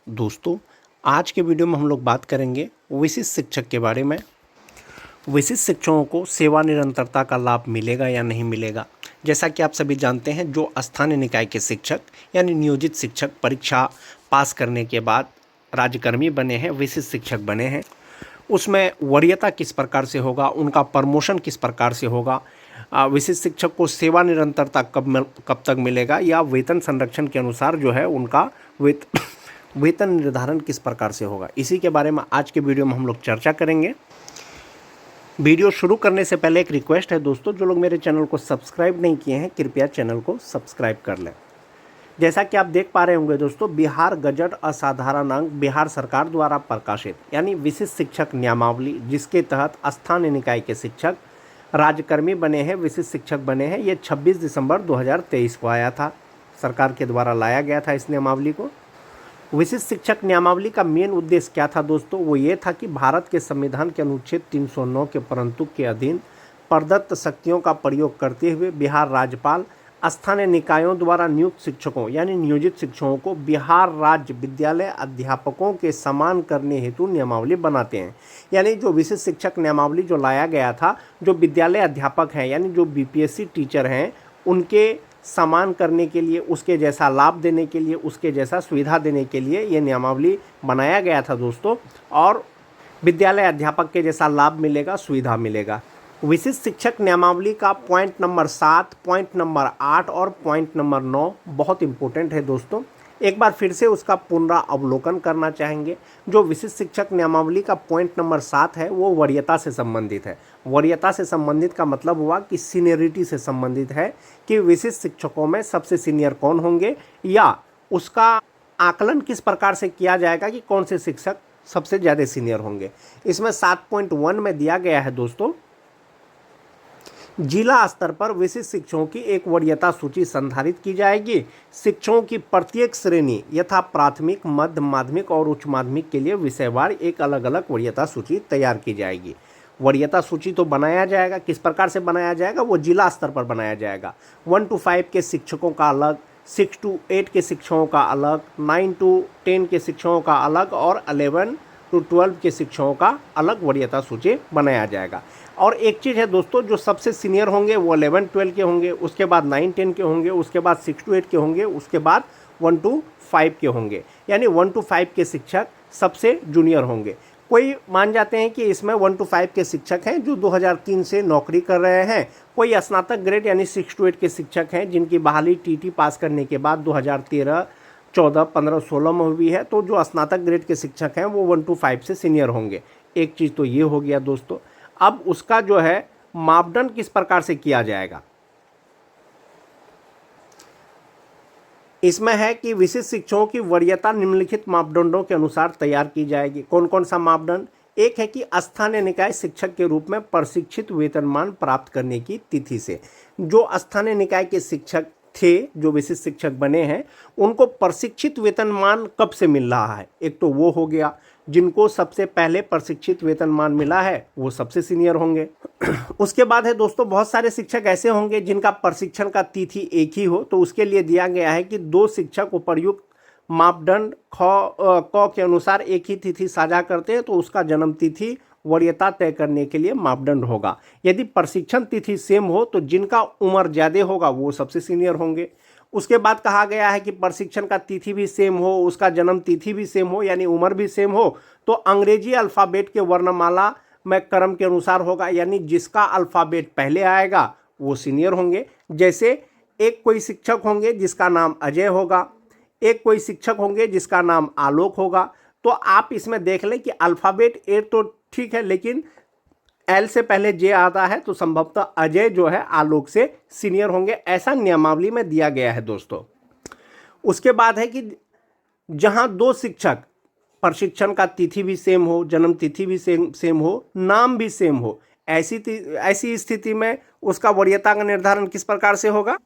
दोस्तों, आज के वीडियो में हम लोग बात करेंगे विशिष्ट शिक्षक के बारे में। विशिष्ट शिक्षकों को सेवा निरंतरता का लाभ मिलेगा या नहीं मिलेगा। जैसा कि आप सभी जानते हैं, जो स्थानीय निकाय के शिक्षक यानी नियोजित शिक्षक परीक्षा पास करने के बाद राज्यकर्मी बने हैं, विशिष्ट शिक्षक बने हैं, उसमें वरीयता किस प्रकार से होगा, उनका प्रमोशन किस प्रकार से होगा, विशिष्ट शिक्षक को सेवा निरंतरता कब तक मिलेगा, या वेतन संरक्षण के अनुसार जो है उनका वेतन निर्धारण किस प्रकार से होगा। इसी के बारे में आज के वीडियो में हम लोग चर्चा करेंगे। वीडियो शुरू करने से पहले एक रिक्वेस्ट है दोस्तों, जो लोग मेरे चैनल को सब्सक्राइब नहीं किए हैं कृपया चैनल को सब्सक्राइब कर लें। जैसा कि आप देख पा रहे होंगे दोस्तों, बिहार गजट असाधारण अंक बिहार सरकार द्वारा प्रकाशित यानी विशिष्ट शिक्षक नियमावली, जिसके तहत स्थानीय निकाय के शिक्षक राज्यकर्मी बने हैं, विशिष्ट शिक्षक बने हैं, ये 26 दिसंबर 2023 को आया था। सरकार के द्वारा लाया गया था इस नियमावली को। विशिष्ट शिक्षक नियमावली का मेन उद्देश्य क्या था दोस्तों, वो ये था कि भारत के संविधान के अनुच्छेद 309 के परंतु के अधीन प्रदत्त शक्तियों का प्रयोग करते हुए बिहार राज्यपाल स्थानीय निकायों द्वारा नियुक्त शिक्षकों यानी नियोजित शिक्षकों को बिहार राज्य विद्यालय अध्यापकों के समान करने हेतु नियमावली बनाते हैं। यानी जो विशिष्ट शिक्षक नियमावली जो लाया गया था, जो विद्यालय अध्यापक हैं यानी जो बीपीएससी टीचर हैं, उनके समान करने के लिए, उसके जैसा लाभ देने के लिए, उसके जैसा सुविधा देने के लिए ये नियमावली बनाया गया था दोस्तों। और विद्यालय अध्यापक के जैसा लाभ मिलेगा, सुविधा मिलेगा। विशिष्ट शिक्षक नियमावली का पॉइंट नंबर 7, पॉइंट नंबर 8 और पॉइंट नंबर 9 बहुत इंपॉर्टेंट है दोस्तों। एक बार फिर से उसका पुनरावलोकन करना चाहेंगे। जो विशिष्ट शिक्षक नियमावली का पॉइंट नंबर 7 है वो वरीयता से संबंधित है। वरीयता से संबंधित का मतलब हुआ कि सीनियरिटी से संबंधित है, कि विशिष्ट शिक्षकों में सबसे सीनियर कौन होंगे, या उसका आकलन किस प्रकार से किया जाएगा कि कौन से शिक्षक सबसे ज़्यादा सीनियर होंगे। इसमें 7.1 में दिया गया है दोस्तों, जिला स्तर पर विशिष्ट शिक्षकों की एक वरीयता सूची संधारित की जाएगी। शिक्षकों की प्रत्येक श्रेणी यथा प्राथमिक, मध्य माध्यमिक और उच्च माध्यमिक के लिए विषयवार एक अलग अलग वरीयता सूची तैयार की जाएगी। वरीयता सूची तो बनाया जाएगा, किस प्रकार से बनाया जाएगा, वो जिला स्तर पर बनाया जाएगा। 1 to 5 के शिक्षकों का अलग, 6 to 8 के शिक्षकों का अलग, 9 to 10 के शिक्षकों का अलग और 11 to 12 के शिक्षकों का अलग वरीयता सूची बनाया जाएगा। और एक चीज़ है दोस्तों, जो सबसे सीनियर होंगे वो 11-12 के होंगे, उसके बाद 9-10 के होंगे, उसके बाद 6 to 8 के होंगे, उसके बाद 1 to 5 के होंगे। यानी 1 to 5 के शिक्षक सबसे जूनियर होंगे। कोई मान जाते हैं कि इसमें 1 to 5 के शिक्षक हैं जो 2003 से नौकरी कर रहे हैं। कोई स्नातक ग्रेड यानी 6 to 8 के शिक्षक हैं जिनकी बहाली टीटी पास करने के बाद 2013, 14, 15, 16 में हुई है। तो जो स्नातक ग्रेड के शिक्षक हैं वो 1 to 5 से सीनियर होंगे। एक चीज़ तो ये हो गया दोस्तों। अब उसका जो है मापदंड किस प्रकार से किया जाएगा, इसमें है कि विशिष्ट शिक्षकों की वरीयता निम्नलिखित मापदंडों के अनुसार तैयार की जाएगी। कौन कौन सा मापदंड? एक है कि स्थानीय निकाय शिक्षक के रूप में प्रशिक्षित वेतनमान प्राप्त करने की तिथि से। जो स्थानीय निकाय के शिक्षक थे, जो विशिष्ट शिक्षक बने हैं, उनको प्रशिक्षित वेतनमान कब से मिल रहा है। एक तो वो हो गया, जिनको सबसे पहले प्रशिक्षित वेतनमान मिला है वो सबसे सीनियर होंगे। उसके बाद है दोस्तों, बहुत सारे शिक्षक ऐसे होंगे जिनका प्रशिक्षण का तिथि एक ही हो, तो उसके लिए दिया गया है कि 2 शिक्षक उपर्युक्त मापदंड क के अनुसार एक ही तिथि साझा करते हैं तो उसका जन्म तिथि वरीयता तय करने के लिए मापदंड होगा। यदि प्रशिक्षण तिथि सेम हो तो जिनका उम्र ज़्यादा होगा वो सबसे सीनियर होंगे। उसके बाद कहा गया है कि प्रशिक्षण का तिथि भी सेम हो, उसका जन्म तिथि भी सेम हो, यानी उम्र भी सेम हो, तो अंग्रेजी अल्फ़ाबेट के वर्णमाला में क्रम के अनुसार होगा। यानी जिसका अल्फ़ाबेट पहले आएगा वो सीनियर होंगे। जैसे एक कोई शिक्षक होंगे जिसका नाम अजय होगा, एक कोई शिक्षक होंगे जिसका नाम आलोक होगा। तो आप इसमें देख लें कि अल्फ़ाबेट ए तो ठीक है, लेकिन एल से पहले जे आता है तो संभवतः अजय जो है आलोक से सीनियर होंगे। ऐसा नियमावली में दिया गया है दोस्तों। उसके बाद है कि जहां 2 शिक्षक प्रशिक्षण का तिथि भी सेम हो, जन्म तिथि भी सेम हो, नाम भी सेम हो, ऐसी स्थिति में उसका वरीयता का निर्धारण किस प्रकार से होगा।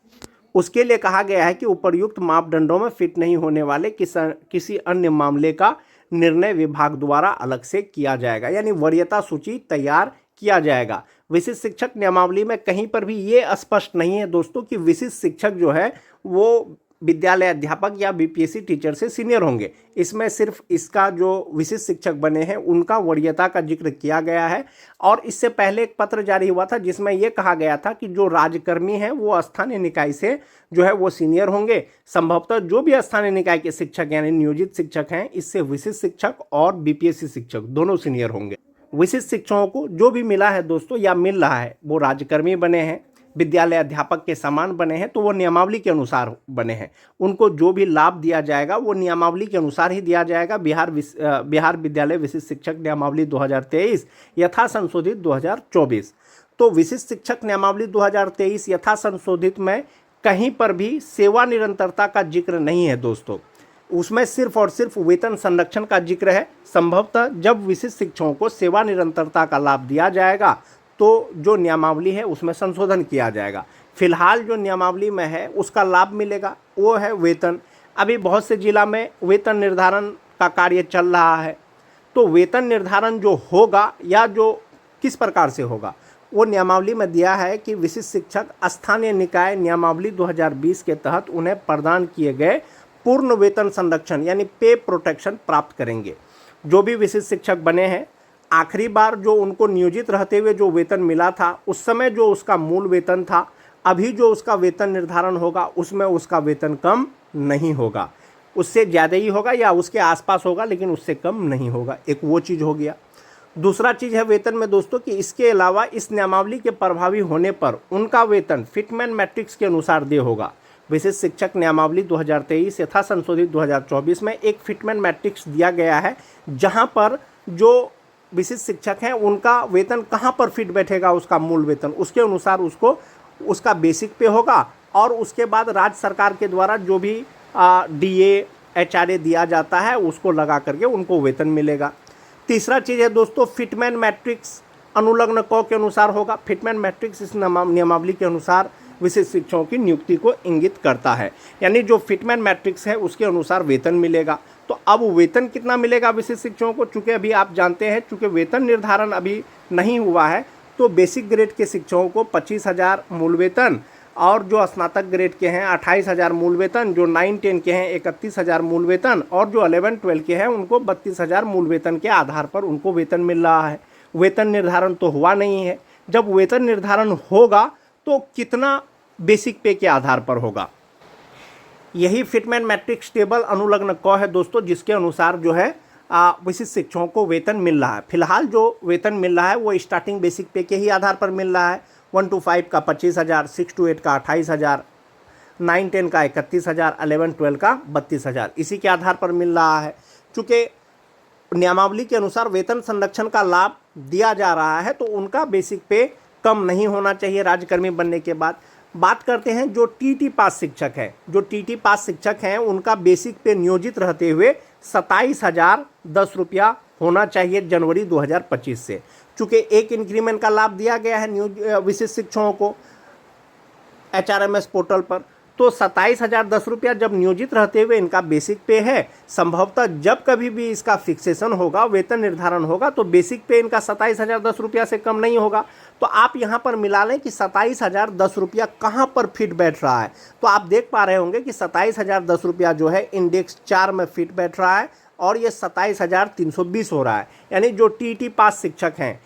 उसके लिए कहा गया है कि उपर्युक्त मापदंडों में फिट नहीं होने वाले किसी अन्य मामले का निर्णय विभाग द्वारा अलग से किया जाएगा। यानी वरीयता सूची तैयार किया जाएगा। विशिष्ट शिक्षक नियमावली में कहीं पर भी ये स्पष्ट नहीं है दोस्तों कि विशिष्ट शिक्षक जो है वो विद्यालय अध्यापक या बीपीएससी टीचर से सीनियर होंगे। इसमें सिर्फ इसका जो विशिष्ट शिक्षक बने हैं उनका वरीयता का जिक्र किया गया है। और इससे पहले एक पत्र जारी हुआ था जिसमें यह कहा गया था कि जो राज्यकर्मी हैं वो स्थानीय निकाय से जो है वो सीनियर होंगे। संभवतः जो भी स्थानीय निकाय के शिक्षक यानी नियोजित शिक्षक हैं, इससे विशिष्ट शिक्षक और बीपीएससी शिक्षक दोनों सीनियर होंगे। विशिष्ट शिक्षकों को जो भी मिला है दोस्तों या मिल रहा है वो राज्यकर्मी बने हैं, विद्यालय अध्यापक के समान बने हैं, तो वो नियमावली के अनुसार बने हैं। उनको जो भी लाभ दिया जाएगा वो नियमावली के अनुसार ही दिया जाएगा। बिहार विद्यालय विशिष्ट शिक्षक नियमावली 2023 यथा संशोधित 2024। तो विशिष्ट शिक्षक नियमावली 2023 यथा संशोधित में कहीं पर भी सेवा निरंतरता का जिक्र नहीं है दोस्तों। उसमें सिर्फ और सिर्फ वेतन संरक्षण का जिक्र है। संभवतः जब विशिष्ट शिक्षकों को सेवा निरंतरता का लाभ दिया जाएगा तो जो नियमावली है उसमें संशोधन किया जाएगा। फिलहाल जो नियमावली में है उसका लाभ मिलेगा वो है वेतन। अभी बहुत से जिला में वेतन निर्धारण का कार्य चल रहा है, तो वेतन निर्धारण जो होगा या जो किस प्रकार से होगा वो नियमावली में दिया है कि विशिष्ट शिक्षक स्थानीय निकाय नियमावली 2020 के तहत उन्हें प्रदान किए गए पूर्ण वेतन संरक्षण यानी पे प्रोटेक्शन प्राप्त करेंगे। जो भी विशिष्ट शिक्षक बने हैं, आखिरी बार जो उनको नियोजित रहते हुए जो वेतन मिला था उस समय जो उसका मूल वेतन था, अभी जो उसका वेतन निर्धारण होगा उसमें उसका वेतन कम नहीं होगा, उससे ज़्यादा ही होगा या उसके आसपास होगा, लेकिन उससे कम नहीं होगा। एक वो चीज़ हो गया। दूसरा चीज़ है वेतन में दोस्तों कि इसके अलावा इस नियमावली के प्रभावी होने पर उनका वेतन फिटमैन मैट्रिक्स के अनुसार दे होगा। विशिष्ट शिक्षक नियमावली 2023 यथा संशोधित 2024 में एक फिटमैन मैट्रिक्स दिया गया है, जहां पर जो विशिष्ट शिक्षक हैं उनका वेतन कहां पर फिट बैठेगा, उसका मूल वेतन, उसके अनुसार उसको उसका बेसिक पे होगा। और उसके बाद राज्य सरकार के द्वारा जो भी डीए एचआरए दिया जाता है उसको लगा करके उनको वेतन मिलेगा। तीसरा चीज़ है दोस्तों फिटमैन मैट्रिक्स अनुलग्न क के अनुसार होगा। फिटमैन मैट्रिक्स इस नियमावली के अनुसार विशिष्ट शिक्षकों की नियुक्ति को इंगित करता है, यानी जो फिटमैन मैट्रिक्स है उसके अनुसार वेतन मिलेगा। तो अब वेतन कितना मिलेगा विशिष्ट शिक्षकों को, चूँकि अभी आप जानते हैं चूँकि वेतन निर्धारण अभी नहीं हुआ है, तो बेसिक ग्रेड के शिक्षकों को 25,000 मूल वेतन और जो स्नातक ग्रेड के हैं 28,000 मूल वेतन, जो 9-10 के हैं 31,000 मूल वेतन और जो 11-12 के हैं उनको 32,000 मूल वेतन के आधार पर उनको वेतन मिल रहा है। वेतन निर्धारण तो हुआ नहीं है। जब वेतन निर्धारण होगा तो कितना बेसिक पे के आधार पर होगा, यही फिटमैन मैट्रिक्स टेबल अनुलग्न क है दोस्तों, जिसके अनुसार जो है विशिष्ट शिक्षकों को वेतन मिल रहा है। फिलहाल जो वेतन मिल रहा है वो स्टार्टिंग बेसिक पे के ही आधार पर मिल रहा है। 1 to 5 का 25,000, 6 to 8 का 28,000, 9-10 का 31,000, 11-12 का 32,000, इसी के आधार पर मिल रहा है। चूँकि नियमावली के अनुसार वेतन संरक्षण का लाभ दिया जा रहा है तो उनका बेसिक पे कम नहीं होना चाहिए राज्यकर्मी बनने के बाद। बात करते हैं जो टीटी पास शिक्षक है। जो टीटी पास शिक्षक हैं उनका बेसिक पे नियोजित रहते हुए 27,010 रुपया होना चाहिए जनवरी 2025 से। चूँकि एक इंक्रीमेंट का लाभ दिया गया है विशिष्ट शिक्षकों को HRMS पोर्टल पर, तो 27,010 रुपया जब नियोजित रहते हुए इनका बेसिक पे है, संभवतः जब कभी भी इसका फिक्सेशन होगा, वेतन निर्धारण होगा, तो बेसिक पे इनका 27,010 रुपया से कम नहीं होगा। तो आप यहाँ पर मिला लें कि 27,010 रुपया कहाँ पर फिट बैठ रहा है। तो आप देख पा रहे होंगे कि 27,010 रुपया जो है इंडेक्स 4 में फिट बैठ रहा है और ये 27,320 हो रहा है। यानी जो टीटी पास शिक्षक हैं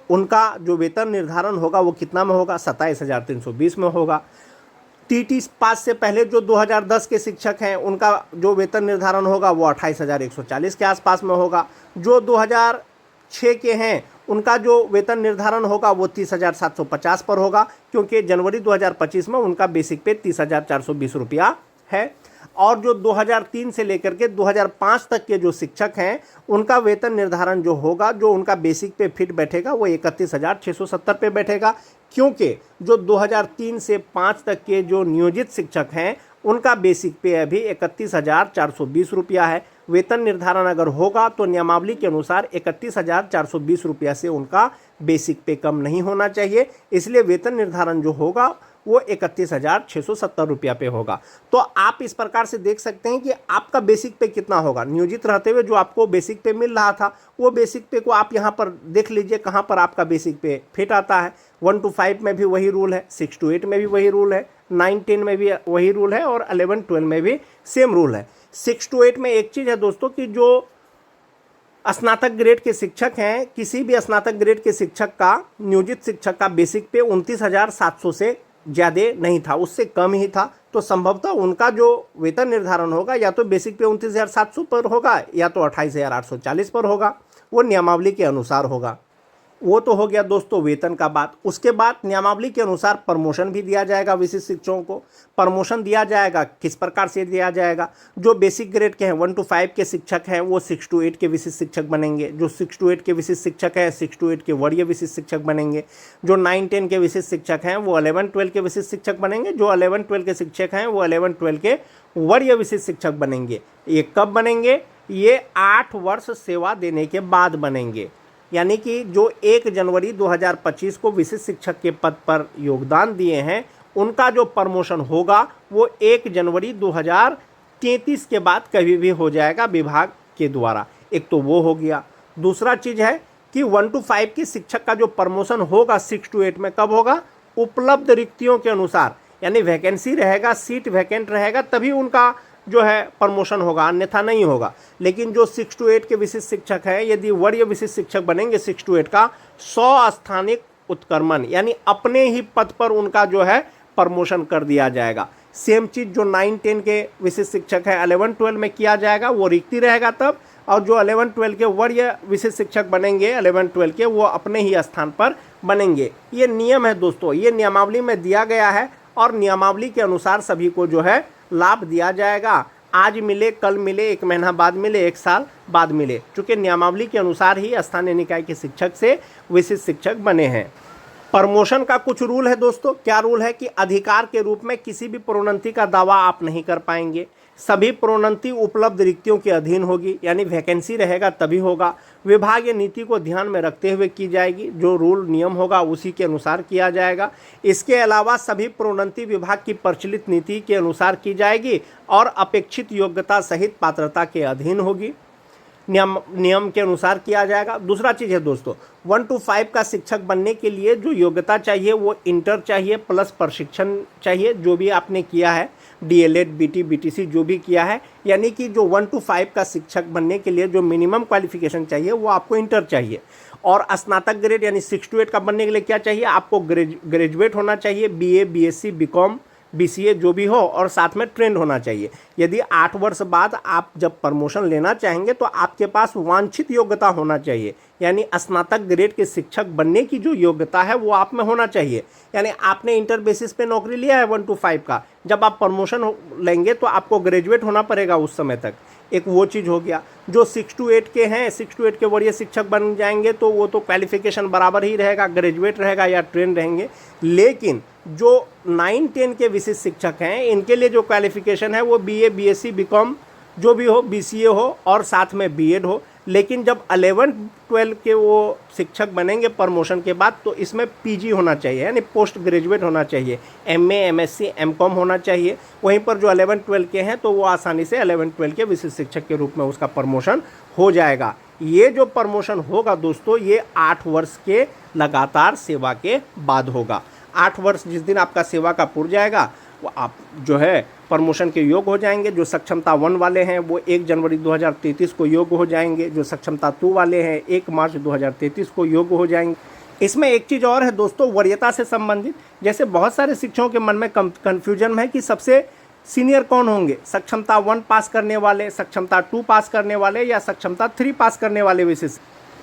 उनका जो वेतन निर्धारण होगा वो कितना में होगा, 27,320 में होगा। टीटी पास से पहले जो 2010 के शिक्षक हैं उनका जो वेतन निर्धारण होगा वो 28,140 के आसपास में होगा। जो 2006 के हैं उनका जो वेतन निर्धारण होगा वो 30,750 पर होगा, क्योंकि जनवरी 2025 में उनका बेसिक पे 30,420 रुपया है। और जो 2003 से लेकर के 2005 तक के जो शिक्षक हैं उनका वेतन निर्धारण जो होगा, जो उनका बेसिक पे फिट बैठेगा वो 31,670 पे बैठेगा, क्योंकि जो 2003 से 5 तक के जो नियोजित शिक्षक हैं उनका बेसिक पे अभी 31,420 रुपया है। वेतन निर्धारण अगर होगा तो नियमावली के अनुसार 31,420 रुपया से उनका बेसिक पे कम नहीं होना चाहिए, इसलिए वेतन निर्धारण जो होगा वो 31,670 रुपया पे होगा। तो आप इस प्रकार से देख सकते हैं कि आपका बेसिक पे कितना होगा। नियोजित रहते हुए जो आपको बेसिक पे मिल रहा था वो बेसिक पे को आप यहाँ पर देख लीजिए कहाँ पर आपका बेसिक पे फिट आता है। 1 to 5 में भी वही रूल है, 6 to 8 में भी वही रूल है, 9, 10 में भी वही रूल है और 11, 12 में भी सेम रूल है। 6 to 8 में एक चीज़ है दोस्तों कि जो स्नातक ग्रेड के शिक्षक हैं, किसी भी स्नातक ग्रेड के शिक्षक का, नियोजित शिक्षक का बेसिक पे 29,700 से ज़्यादा नहीं था, उससे कम ही था। तो संभवतः उनका जो वेतन निर्धारण होगा या तो बेसिक पे 29,700 पर होगा या तो 28,840 पर होगा, वो नियमावली के अनुसार होगा। वो तो हो गया दोस्तों वेतन का बात। उसके बाद नियमावली के अनुसार प्रमोशन भी दिया जाएगा विशिष्ट शिक्षकों को। प्रमोशन दिया जाएगा, किस प्रकार से दिया जाएगा? जो बेसिक ग्रेड के हैं 1 to 5 के शिक्षक हैं वो 6 to 8 के विशिष्ट शिक्षक बनेंगे। जो 6 to 8 के विशिष्ट शिक्षक हैं 6 to 8 के वरीय विशिष्ट शिक्षक बनेंगे। जो 9, 10 के विशिष्ट शिक्षक हैं वो 11, 12 के विशिष्ट शिक्षक बनेंगे। जो 11, 12 के शिक्षक हैं वो 11, 12 के वरीय विशिष्ट शिक्षक बनेंगे। ये कब बनेंगे? ये 8 वर्ष सेवा देने के बाद बनेंगे। यानी कि जो 1 जनवरी 2025 को विशिष्ट शिक्षक के पद पर योगदान दिए हैं उनका जो प्रमोशन होगा वो 1 जनवरी 2033 के बाद कभी भी हो जाएगा विभाग के द्वारा। एक तो वो हो गया। दूसरा चीज़ है कि 1 to 5 के शिक्षक का जो प्रमोशन होगा 6 to 8 में कब होगा? उपलब्ध रिक्तियों के अनुसार, यानी वैकेंसी रहेगा, सीट वैकेंट रहेगा तभी उनका जो है प्रमोशन होगा, अन्यथा नहीं होगा। लेकिन जो 6 to 8 के विशिष्ट शिक्षक हैं, यदि वरीय विशिष्ट शिक्षक बनेंगे 6 to 8 का 100 स्थानिक उत्क्रमण यानी अपने ही पद पर उनका जो है प्रमोशन कर दिया जाएगा। सेम चीज़ जो 9, 10 के विशिष्ट शिक्षक है 11, 12 में किया जाएगा, वो रिक्ति रहेगा तब। और जो 11, 12 के वरीय विशिष्ट शिक्षक बनेंगे 11, 12 के, वो अपने ही स्थान पर बनेंगे। ये नियम है दोस्तों, ये नियमावली में दिया गया है और नियमावली के अनुसार सभी को जो है लाभ दिया जाएगा। आज मिले, कल मिले, 1 महीना बाद मिले, 1 साल बाद मिले, चूँकि नियमावली के अनुसार ही स्थानीय निकाय के शिक्षक से विशिष्ट शिक्षक बने हैं। प्रमोशन का कुछ रूल है दोस्तों। क्या रूल है कि अधिकार के रूप में किसी भी प्रोन्नति का दावा आप नहीं कर पाएंगे। सभी प्रोन्नति उपलब्ध रिक्तियों के अधीन होगी, यानी वैकेंसी रहेगा तभी होगा। विभागीय नीति को ध्यान में रखते हुए की जाएगी, जो रूल नियम होगा उसी के अनुसार किया जाएगा। इसके अलावा सभी प्रोन्नति विभाग की प्रचलित नीति के अनुसार की जाएगी और अपेक्षित योग्यता सहित पात्रता के अधीन होगी, नियम के अनुसार किया जाएगा। दूसरा चीज़ है दोस्तों, 1 to 5 का शिक्षक बनने के लिए जो योग्यता चाहिए वो इंटर चाहिए प्लस प्रशिक्षण चाहिए, जो भी आपने किया है, DLED, BT, BTC जो भी किया है। यानी कि जो 1 to 5 का शिक्षक बनने के लिए जो मिनिमम क्वालिफिकेशन चाहिए वो आपको इंटर चाहिए। और स्नातक ग्रेड यानी 6 to 8 का बनने के लिए क्या चाहिए? आपको ग्रेजुएट होना चाहिए, BA, BSc, BCom, BCA जो भी हो, और साथ में ट्रेंड होना चाहिए। यदि 8 वर्ष बाद आप जब प्रमोशन लेना चाहेंगे तो आपके पास वांछित योग्यता होना चाहिए, यानी स्नातक ग्रेड के शिक्षक बनने की जो योग्यता है वो आप में होना चाहिए। यानी आपने इंटर बेसिस पे नौकरी लिया है 1 to 5 का, जब आप प्रमोशन लेंगे तो आपको ग्रेजुएट होना पड़ेगा उस समय तक। एक वो चीज़ हो गया। जो 6 to 8 के हैं, 6 to 8 के वरीय शिक्षक बन जाएंगे तो वो तो क्वालिफिकेशन बराबर ही रहेगा, ग्रेजुएट रहेगा या ट्रेंड रहेंगे। लेकिन जो 9, 10 के विशिष्ट शिक्षक हैं इनके लिए जो क्वालिफिकेशन है वो BA, BSc, BCom जो भी हो, BCA हो और साथ में B.Ed हो। लेकिन जब 11, 12 के वो शिक्षक बनेंगे प्रमोशन के बाद तो इसमें PG होना चाहिए, यानी पोस्ट ग्रेजुएट होना चाहिए, MA, MSc, MCom होना चाहिए। वहीं पर जो 11, 12 के हैं तो वो आसानी से 11, 12 के विशिष्ट शिक्षक के रूप में उसका प्रमोशन हो जाएगा। ये जो प्रमोशन होगा दोस्तों ये 8 वर्ष के लगातार सेवा के बाद होगा। 8 वर्ष जिस दिन आपका सेवा का पूर जाएगा वो आप जो है प्रमोशन के योग्य हो जाएंगे। जो सक्षमता 1 वाले हैं वो 1 जनवरी 2033 को योग्य हो जाएंगे। जो सक्षमता 2 वाले हैं 1 मार्च 2033 को योग्य हो जाएंगे। इसमें एक चीज़ और है दोस्तों, वरीयता से संबंधित। जैसे बहुत सारे शिक्षकों के मन में कन्फ्यूजन है कि सबसे सीनियर कौन होंगे, सक्षमता 1 पास करने वाले, सक्षमता 2 पास करने वाले या सक्षमता 3 पास करने वाले विशेष।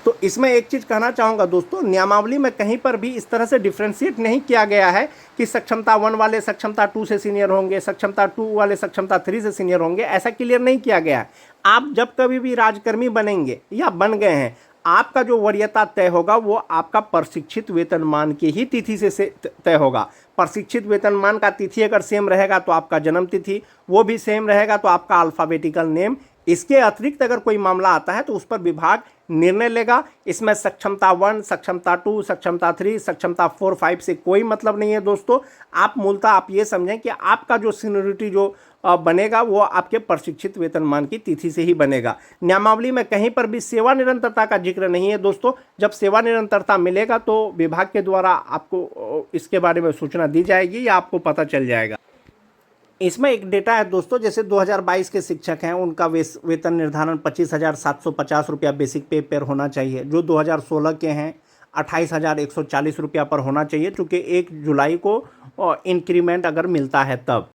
तो इसमें एक चीज़ कहना चाहूँगा दोस्तों, नियमावली में कहीं पर भी इस तरह से डिफ्रेंशिएट नहीं किया गया है कि सक्षमता 1 वाले सक्षमता 2 से सीनियर होंगे, सक्षमता 2 वाले सक्षमता 3 से सीनियर होंगे, ऐसा क्लियर नहीं किया गया है। आप जब कभी भी राजकर्मी बनेंगे या बन गए हैं, आपका जो वरीयता तय होगा वो आपका प्रशिक्षित वेतनमान की ही तिथि से तय होगा। प्रशिक्षित वेतनमान का तिथि अगर सेम रहेगा तो आपका जन्म तिथि, वो भी सेम रहेगा तो आपका अल्फ़ाबेटिकल नेम। इसके अतिरिक्त अगर कोई मामला आता है तो उस पर विभाग निर्णय लेगा। इसमें सक्षमता 1, सक्षमता 2, सक्षमता 3, सक्षमता 4, 5 से कोई मतलब नहीं है दोस्तों। आप मूलतः आप ये समझें कि आपका जो सीनियरिटी जो बनेगा वो आपके प्रशिक्षित वेतनमान की तिथि से ही बनेगा। नियमावली में कहीं पर भी सेवा निरंतरता का जिक्र नहीं है दोस्तों। जब सेवा निरंतरता मिलेगा तो विभाग के द्वारा आपको इसके बारे में सूचना दी जाएगी या आपको पता चल जाएगा। इसमें एक डेटा है दोस्तों, जैसे 2022 के शिक्षक हैं उनका वेतन निर्धारण 25,750 रुपया बेसिक पे पर होना चाहिए। जो 2016 के हैं 28,140 रुपया पर होना चाहिए, चूँकि 1 जुलाई को इंक्रीमेंट अगर मिलता है तब।